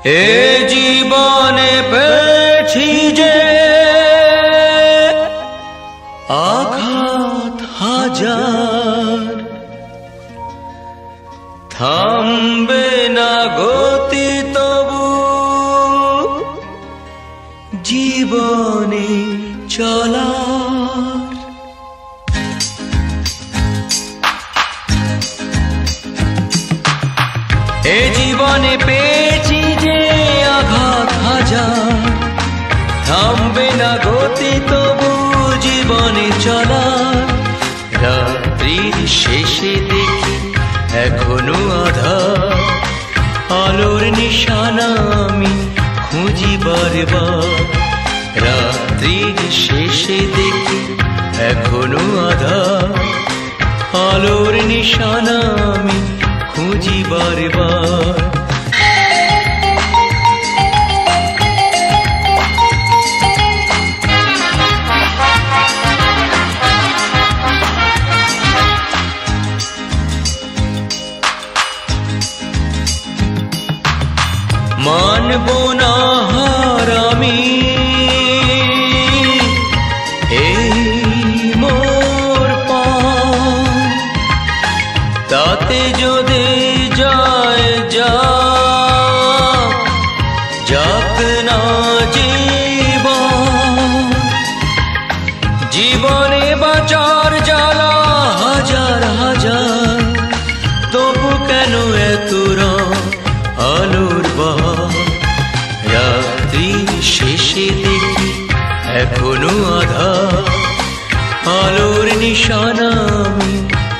এ জীবনে পেয়েছি যে আঘাত হাজার, থামবে না গতি তবু জীবনে চলার। এ জীবনে পেয়েছি যে আঘাত হাজার, থামবে না গতি তবু জীবনে চলার। রাত্রির শেষে দেখি এখনো আধার, আলোর নিশানা আমি খুঁজি বারবার। রাত্রির শেষে দেখি এখনো আধার, আলোর নিশানা আমি খুঁজি বারবার। মানব না হার আমি এই মোর পান, তাতে যদি যায় যাক যাক না জীবন। জীবনে বাঁচার জ্বালা হাজার হাজার, তবু কেন এত আলোর বাহার। রাত্রির শেষে দেখি এখনো আধার, আলোর নিশানা আমি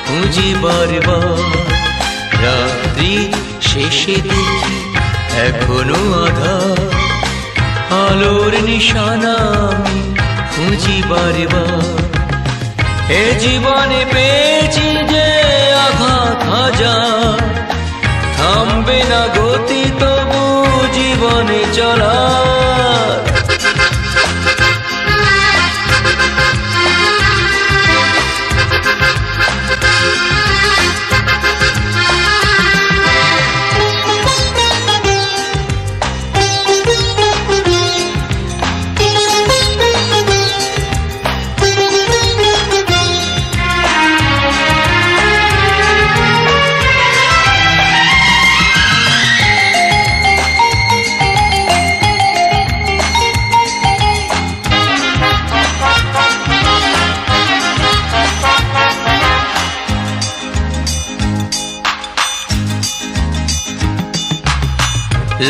খুঁজি বারবার। রাত্রির শেষে দেখি এখনো আধার, আলোর নিশানা আমি খুঁজি বারবার। এ জীবনে পেয়েছি যে আঘাত হাজার, থামবে না গতি তবু জীবনে চলার।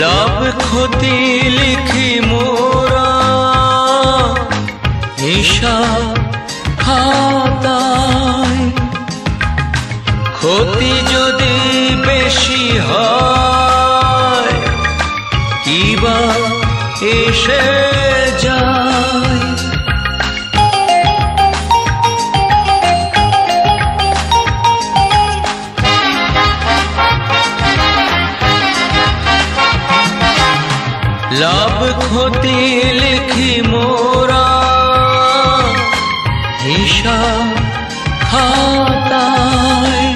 লাভ ক্ষতি লিখি মোরা হিসাব খাতায়, ক্ষতি যদি বেশি হয় কিবা এসে যায়। লাভ ক্ষতি লিখি মোরা হিসাব খাতায়,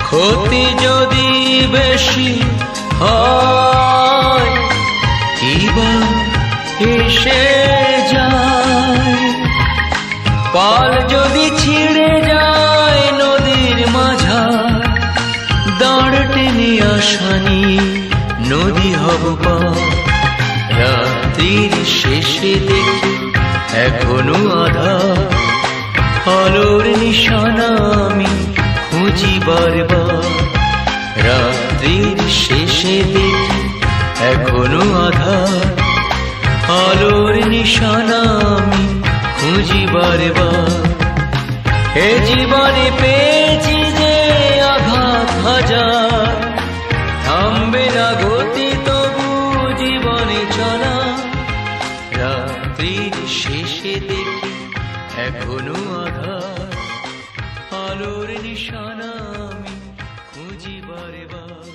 ক্ষতি যদি বেশি হয় কিবা এসে যায়। পাল যদি ছিঁড়ে যায় নদীর মাঝার, দাঁড় টেনে আসানি নদী হব পার। রাত্রির শেষে দেখি এখনো আধার, আলোর নিশানা আমি খুঁজি বারবার। রাত্রির শেষে দেখি এখনো আধার, আলোর নিশানা আমি খুঁজি বারবার। এ জীবনে পেয়েছি যে আঘাত হাজার, থামবে না গতি তবু জীবনে চলা। রাত্রির শেষে দেখি এখনো আধার, আলোর নিশানা আমি খুঁজি বারবার।